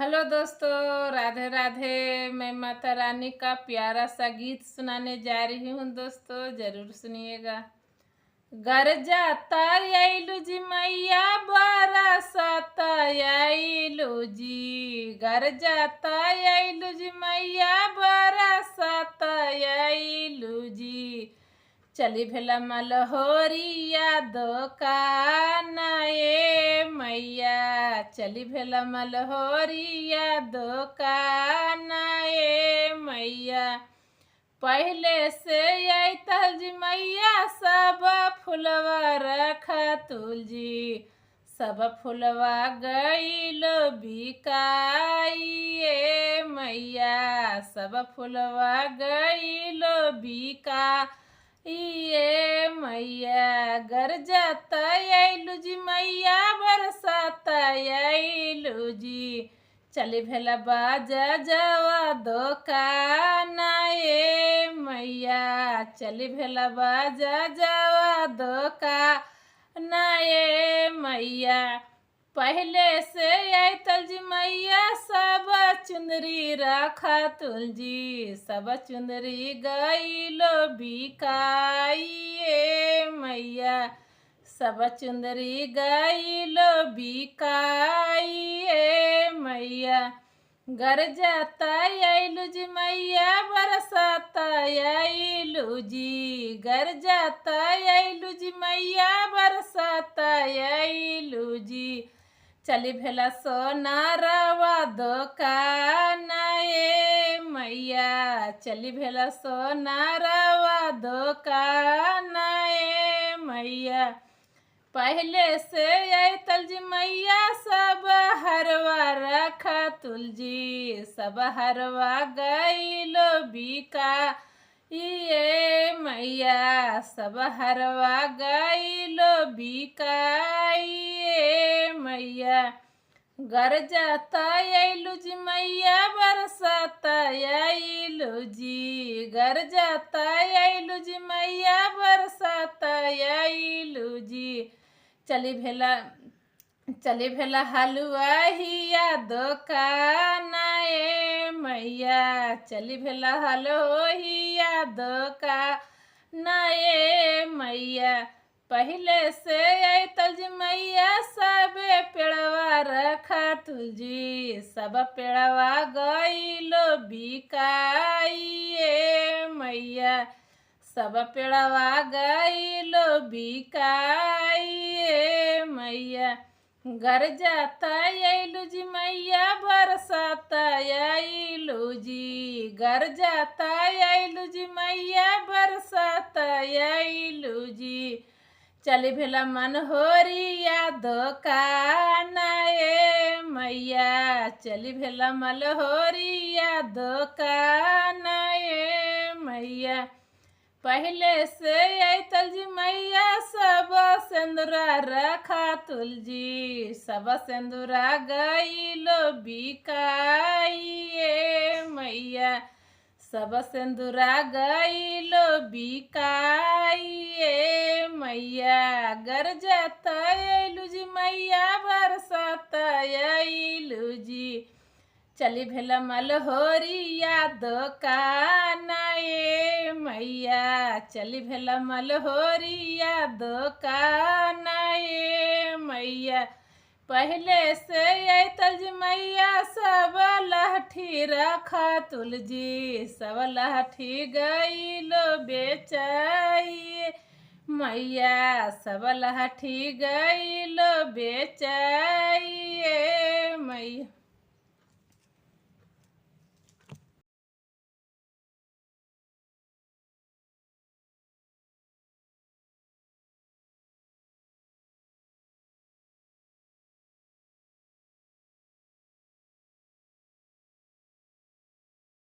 Hello दोस्तों, राधे राधे। मैं माता रानी का प्यारा सा गीत सुनाने जा रही हूँ दोस्तों, जरूर सुनिएगा। घर जाता आइलू जी मैया बरसाता आइलू जी, घर जाता आइलू जी मैया बरसाता आइलू जी। चली भेला मलहोरिया दुकान ए मैया, चली भेला मलहोरिया दुकान ए मैया। पहले से आई तलजी मैया सब फुलवा रखा तुलजी, सब फुलवा गईलो बिकाई ए मैया, सब फुलवा गईलो बिका ये मैया। घर जाता आइलू जी मैया बरसाता आइलू जी, चली भेला बाजा जावा दुकान ए मैया, चली भेला बाजा जावा दुकान ए मैया। पहले से आई तलजी मैया सब चुंदरी रखा तुलजी, सब चुंदरी गईलो बिकाई ए मैया, सब चुंदरी गईलो बिकाई ए मैया। घर जाता आइलू जी मैया बरसाता आइलू जी, घर जाता आइलू जी मैया बरसाता आइलू जी। चली भेला सोनारवा दुकान ए मैया, चली भेला सोनारवा दुकान ए मैया। पहले से आई तलजी मैया सब हरवा रखा तुलजी, सब हरवा गईलो बिका ये मैया, सब हरवा गईलो बिकाई ये मैया। घर जाता आइलू जी मैया बरसाता आइलू जी, घर जाता आइलू जी मैया बरसाता आइलू जी। चली भेला हलवा हिया दुकान ए मैया, चली भेला हलवा दुकान ए मैया। पहले से आई तलजी मैया सब पेड़वा रखा तुलजी, सब पेड़वा गईलो बिकाई ए मैया, सब पेड़वा गईलो बिकाई ए मैया। घर जाता आइलू जी मैया बरसाता आइलू जी, घर जाता आइलू जी मैया बरसाता आइलू जी। चली भेला मनहोरिया दुकान ए मैया, चली भेला मलहोरिया दुकान ए मैया। पहले से आई तलजी मैया सब सिंदूरा रखा तुलजी, सब सिंदूरा गईलो बिकाई ए मैया, सब सिंदूरा गईलो बिकाई ए मैया। घर जाता आइलू जी मैया बरसाता आइलू जी, चली भेला मलहोरिया दुकान ए मैया, चली भेला मलहोरिया दुकान ए मैया। पहले से आई तलजी मैया सब लहठी रखा तुलजी, सब लहठी गईलो बेचाई मैया, सब लहठी गईलो बेचाई मैया।